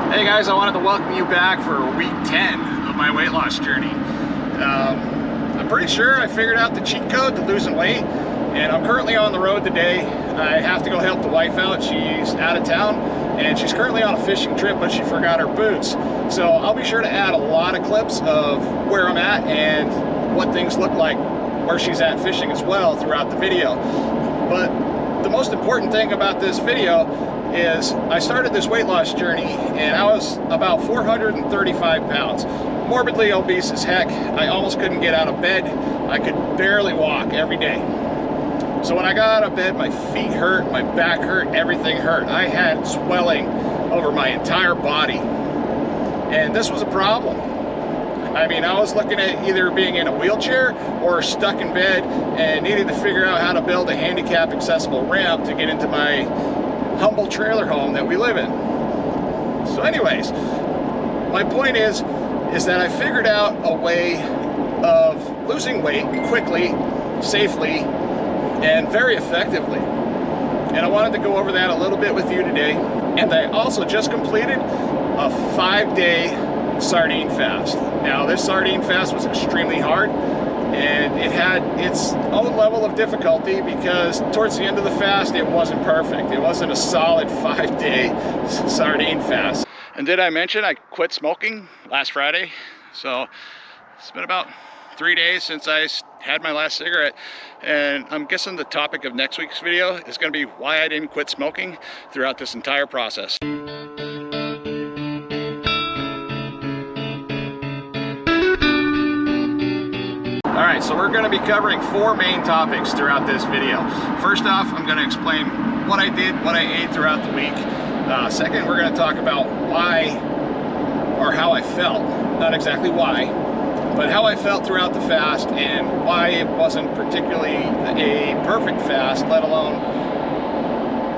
Hey guys, I wanted to welcome you back for week 10 of my weight loss journey. I'm pretty sure I figured out the cheat code to losing weight, and I'm currently on the road today. I have to go help the wife out. She's out of town and she's currently on a fishing trip, but she forgot her boots. So I'll be sure to add a lot of clips of where I'm at and what things look like where she's at fishing as well throughout the video. But the most important thing about this video is I started this weight loss journey and I was about 435 pounds. Morbidly obese as heck. I almost couldn't get out of bed. I could barely walk every day. So when I got out of bed, my feet hurt, my back hurt, everything hurt. I had swelling over my entire body. And this was a problem. I mean, I was looking at either being in a wheelchair or stuck in bed and needed to figure out how to build a handicap accessible ramp to get into my humble trailer home that we live in. So anyways, my point is that I figured out a way of losing weight quickly, safely, and very effectively. And I wanted to go over that a little bit with you today. And I also just completed a 5-day sardine fast. Now this sardine fast was extremely hard, and it had its own level of difficulty because towards the end of the fast it wasn't perfect. It wasn't a solid 5-day sardine fast. And did I mention I quit smoking last Friday? So it's been about 3 days since I had my last cigarette, and I'm guessing the topic of next week's video is going to be why I didn't quit smoking throughout this entire process. Alright, so we're going to be covering 4 main topics throughout this video. First off, I'm going to explain what I did, what I ate throughout the week. Second, we're going to talk about why or how I felt. Not exactly why, but how I felt throughout the fast and why it wasn't particularly a perfect fast, let alone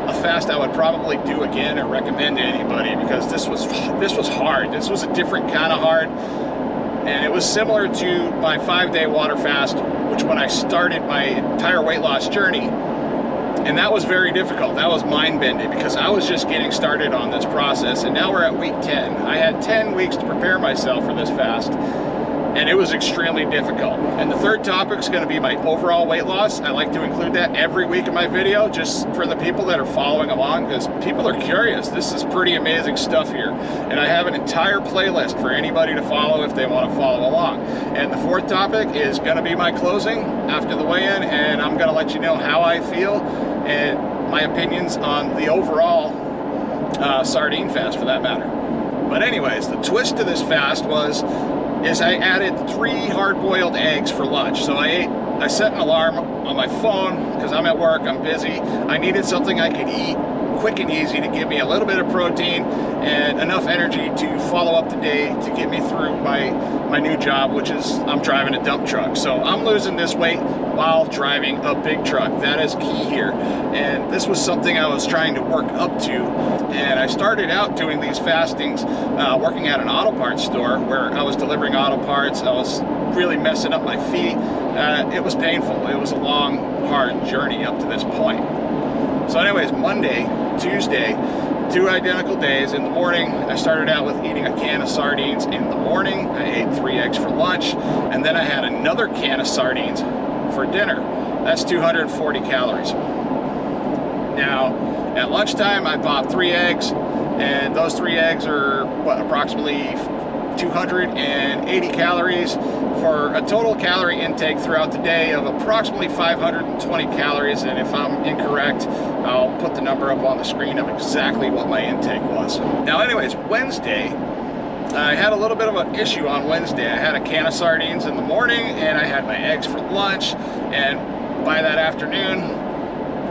a fast I would probably do again or recommend to anybody, because this was hard. This was a different kind of hard. And it was similar to my 5-day water fast, which when I started my entire weight loss journey, and that was very difficult. That was mind-bending because I was just getting started on this process, and now we're at week 10. I had 10 weeks to prepare myself for this fast, and it was extremely difficult. And the third topic is going to be my overall weight loss. I like to include that every week in my video just for the people that are following along, because people are curious. This is pretty amazing stuff here. And I have an entire playlist for anybody to follow if they want to follow along. And the fourth topic is going to be my closing after the weigh-in, and I'm going to let you know how I feel and my opinions on the overall sardine fast for that matter. But anyways, the twist to this fast is I added 3 hard-boiled eggs for lunch. So I set an alarm on my phone because I'm at work, I'm busy. I needed something I could eat quick and easy to give me a little bit of protein and enough energy to follow up the day to get me through my new job, which is I'm driving a dump truck. So I'm losing this weight while driving a big truck. That is key here. And this was something I was trying to work up to. And I started out doing these fastings working at an auto parts store where I was delivering auto parts. I was really messing up my feet. It was painful. It was a long, hard journey up to this point. So anyways, Monday, Tuesday, 2 identical days. In the morning, I started out with eating a can of sardines in the morning. I ate 3 eggs for lunch, and then I had another can of sardines for dinner. That's 240 calories. Now, at lunchtime, I popped 3 eggs, and those 3 eggs are, approximately 280 calories for a total calorie intake throughout the day of approximately 520 calories. And if I'm incorrect, I'll put the number up on the screen of exactly what my intake was. Now anyways, Wednesday, I had a little bit of an issue on Wednesday. I had a can of sardines in the morning and I had my eggs for lunch, and by that afternoon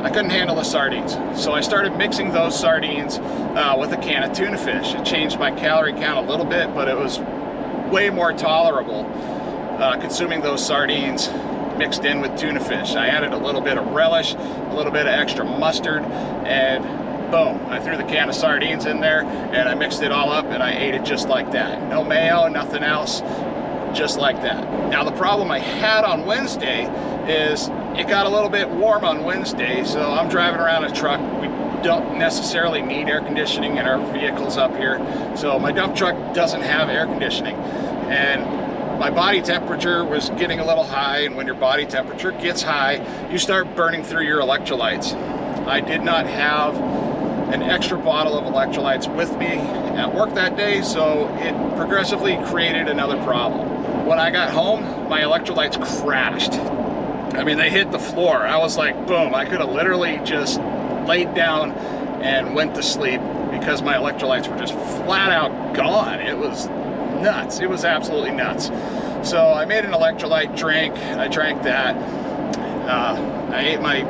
I couldn't handle the sardines. So I started mixing those sardines with a can of tuna fish. It changed my calorie count a little bit, but it was way more tolerable consuming those sardines mixed in with tuna fish. I added a little bit of relish, a little bit of extra mustard, and boom, I threw the can of sardines in there and I mixed it all up and I ate it just like that. No mayo, nothing else, just like that. Now the problem I had on Wednesday is it got a little bit warm on Wednesday, so I'm driving around a truck. don't necessarily need air conditioning in our vehicles up here. So my dump truck doesn't have air conditioning. And my body temperature was getting a little high, and when your body temperature gets high, you start burning through your electrolytes. I did not have an extra bottle of electrolytes with me at work that day, so it progressively created another problem. When I got home, my electrolytes crashed. I mean, they hit the floor. I was like, boom, I could have literally just laid down and went to sleep because my electrolytes were just flat out gone. It was nuts. It was absolutely nuts. So I made an electrolyte drink. I drank that. I ate my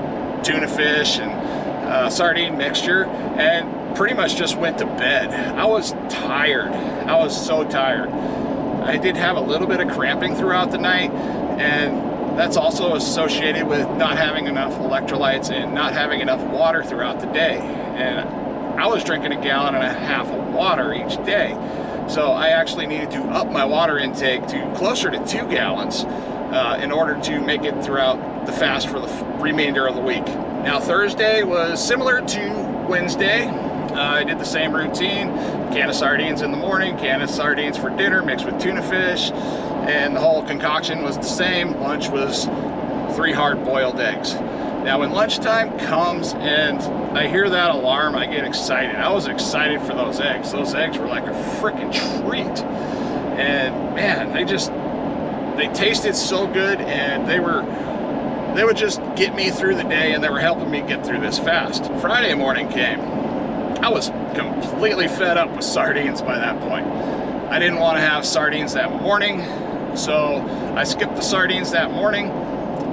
tuna fish and sardine mixture and pretty much just went to bed. I was tired. I was so tired. I did have a little bit of cramping throughout the night, and that's also associated with not having enough electrolytes and not having enough water throughout the day. And I was drinking 1.5 gallons of water each day. So I actually needed to up my water intake to closer to 2 gallons in order to make it throughout the fast for the remainder of the week. Now Thursday was similar to Wednesday. I did the same routine, can of sardines in the morning, can of sardines for dinner mixed with tuna fish, and the whole concoction was the same. Lunch was 3 hard-boiled eggs. Now when lunchtime comes and I hear that alarm, I get excited. I was excited for those eggs. Those eggs were like a freaking treat. And man, they tasted so good, and they would just get me through the day, and they were helping me get through this fast. Friday morning came. I was completely fed up with sardines by that point. I didn't want to have sardines that morning, so I skipped the sardines that morning,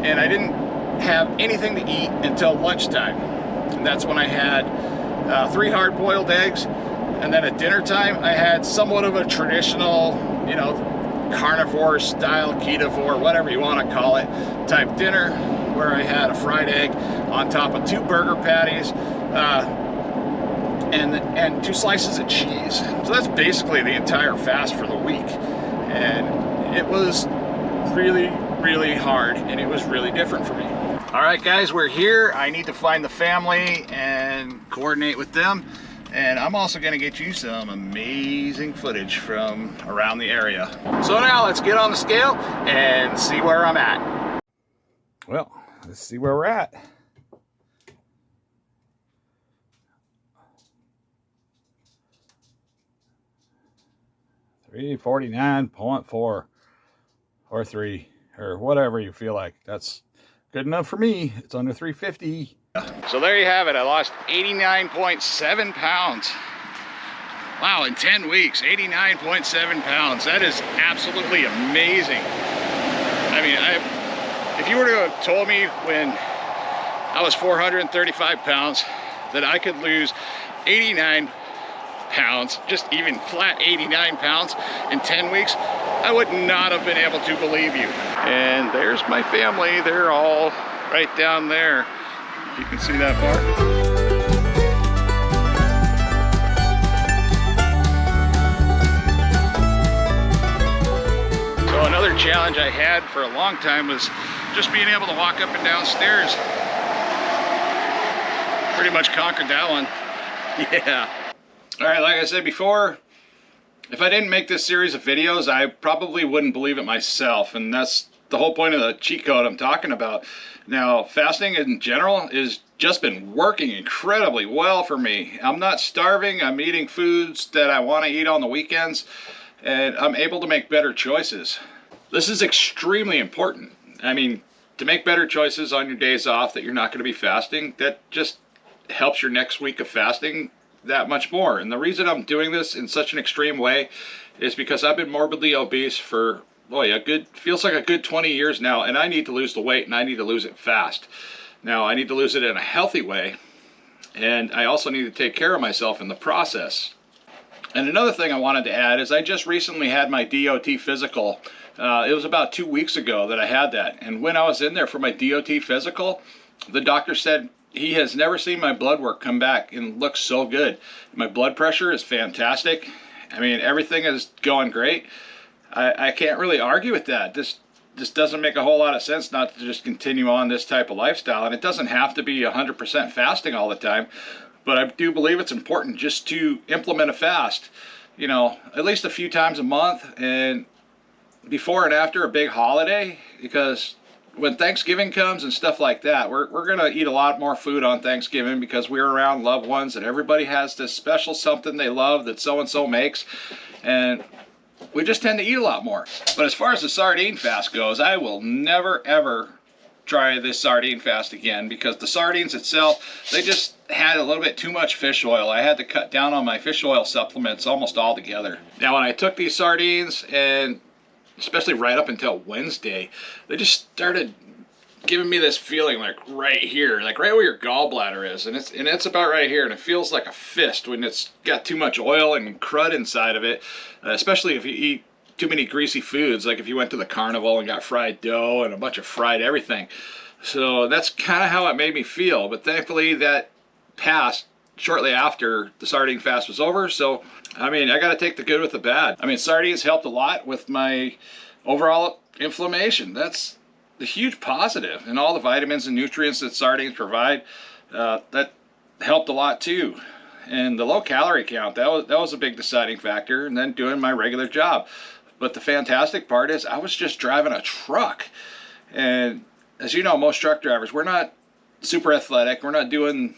and I didn't have anything to eat until lunchtime. And that's when I had 3 hard-boiled eggs, and then at dinner time I had somewhat of a traditional, you know, carnivore style, ketovore, whatever you want to call it, type dinner, where I had a fried egg on top of 2 burger patties, and 2 slices of cheese. So that's basically the entire fast for the week. And it was really, really hard, and it was really different for me. All right, guys, we're here. I need to find the family and coordinate with them. And I'm also gonna get you some amazing footage from around the area. So now let's get on the scale and see where I'm at. Well, let's see where we're at. 349.4 or 3 or whatever you feel like. That's good enough for me. It's under 350. So there you have it. I lost 89.7 pounds. Wow, in 10 weeks, 89.7 pounds. That is absolutely amazing. I mean, if you were to have told me when I was 435 pounds that I could lose 89 pounds, just even flat 89 pounds in 10 weeks, I would not have been able to believe you. And there's my family. They're all right down there. You can see that far. So another challenge I had for a long time was just being able to walk up and down stairs. Pretty much conquered that one. Yeah. All right, like I said before, if I didn't make this series of videos, I probably wouldn't believe it myself, and that's the whole point of the cheat code I'm talking about. Now, fasting in general has just been working incredibly well for me. I'm not starving. I'm eating foods that I want to eat on the weekends, and I'm able to make better choices. This is extremely important. I mean, to make better choices on your days off that you're not going to be fasting, that just helps your next week of fasting that much more. And the reason I'm doing this in such an extreme way is because I've been morbidly obese for, boy, feels like a good 20 years now, and I need to lose the weight, and I need to lose it fast. Now, I need to lose it in a healthy way, and I also need to take care of myself in the process. And another thing I wanted to add is I just recently had my DOT physical. It was about 2 weeks ago that I had that, and when I was in there for my DOT physical, the doctor said he has never seen my blood work come back and look so good. My blood pressure is fantastic. I mean, everything is going great. I can't really argue with that. This doesn't make a whole lot of sense not to just continue on this type of lifestyle. And it doesn't have to be 100% fasting all the time. but I do believe it's important just to implement a fast, you know, at least a few times a month and before and after a big holiday, because when Thanksgiving comes and stuff like that, we're going to eat a lot more food on Thanksgiving because we're around loved ones and everybody has this special something they love that so-and-so makes, and we just tend to eat a lot more. But as far as the sardine fast goes, I will never ever try this sardine fast again, because the sardines itself, they just had a little bit too much fish oil. I had to cut down on my fish oil supplements almost altogether. Now when I took these sardines, and especially right up until Wednesday, they just started giving me this feeling like right here, like right where your gallbladder is, and it's about right here, and it feels like a fist when it's got too much oil and crud inside of it, especially if you eat too many greasy foods, like if you went to the carnival and got fried dough and a bunch of fried everything. So that's kind of how it made me feel, but thankfully that passed shortly after the sardine fast was over. So I mean, I got to take the good with the bad. I mean, sardines helped a lot with my overall inflammation. That's the huge positive, and all the vitamins and nutrients that sardines provide, that helped a lot too. And the low calorie count, that was a big deciding factor, and then doing my regular job. But the fantastic part is I was just driving a truck, and as you know, most truck drivers, we're not super athletic, we're not doing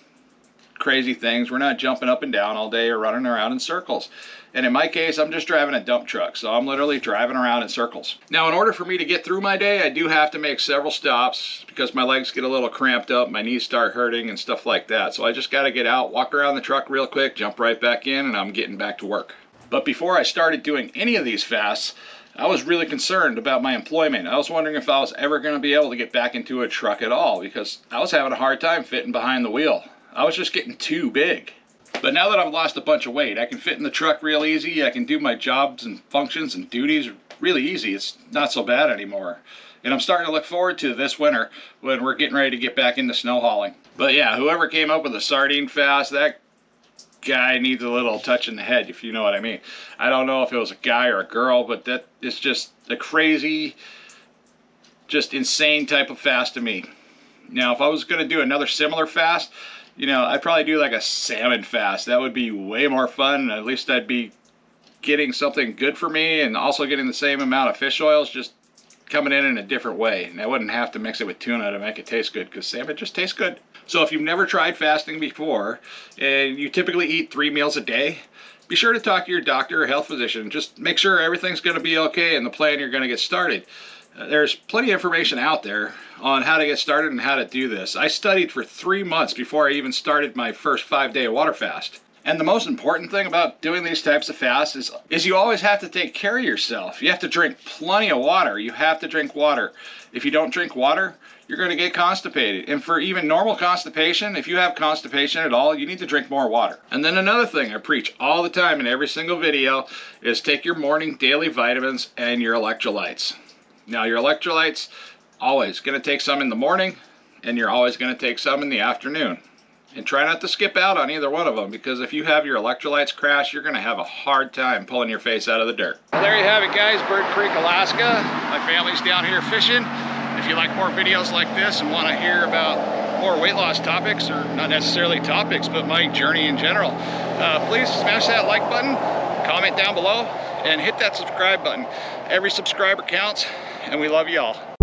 crazy things, we're not jumping up and down all day or running around in circles. And in my case, I'm just driving a dump truck, so I'm literally driving around in circles. Now, in order for me to get through my day, I do have to make several stops because my legs get a little cramped up, my knees start hurting and stuff like that. So I just got to get out, walk around the truck real quick, jump right back in, and I'm getting back to work. But before I started doing any of these fasts, I was really concerned about my employment. I was wondering if I was ever going to be able to get back into a truck at all, because I was having a hard time fitting behind the wheel. I was just getting too big. But now that I've lost a bunch of weight, I can fit in the truck real easy. I can do my jobs and functions and duties really easy. It's not so bad anymore. And I'm starting to look forward to this winter when we're getting ready to get back into snow hauling. But yeah, whoever came up with the sardine fast, that guy needs a little touch in the head, if you know what I mean. I don't know if it was a guy or a girl, but that is just a crazy, just insane type of fast to me. Now, if I was going to do another similar fast, you know, I'd probably do like a salmon fast. That would be way more fun. At least I'd be getting something good for me and also getting the same amount of fish oils, just coming in a different way. And I wouldn't have to mix it with tuna to make it taste good, because salmon just tastes good. So if you've never tried fasting before and you typically eat 3 meals a day, be sure to talk to your doctor or health physician. Just make sure everything's going to be okay in the plan you're going to get started. There's plenty of information out there on how to get started and how to do this. I studied for 3 months before I even started my first 5-day water fast. And the most important thing about doing these types of fasts is you always have to take care of yourself. You have to drink plenty of water. You have to drink water. If you don't drink water, you're going to get constipated. And for even normal constipation, if you have constipation at all, you need to drink more water. And then another thing I preach all the time in every single video is take your morning daily vitamins and your electrolytes. Now, your electrolytes, always going to take some in the morning, and you're always going to take some in the afternoon. And try not to skip out on either one of them, because if you have your electrolytes crash, you're going to have a hard time pulling your face out of the dirt. Well, there you have it, guys. Bird Creek, Alaska. My family's down here fishing. If you like more videos like this and want to hear about more weight loss topics, or not necessarily topics, but my journey in general, please smash that like button, comment down below, and hit that subscribe button. Every subscriber counts, and we love y'all.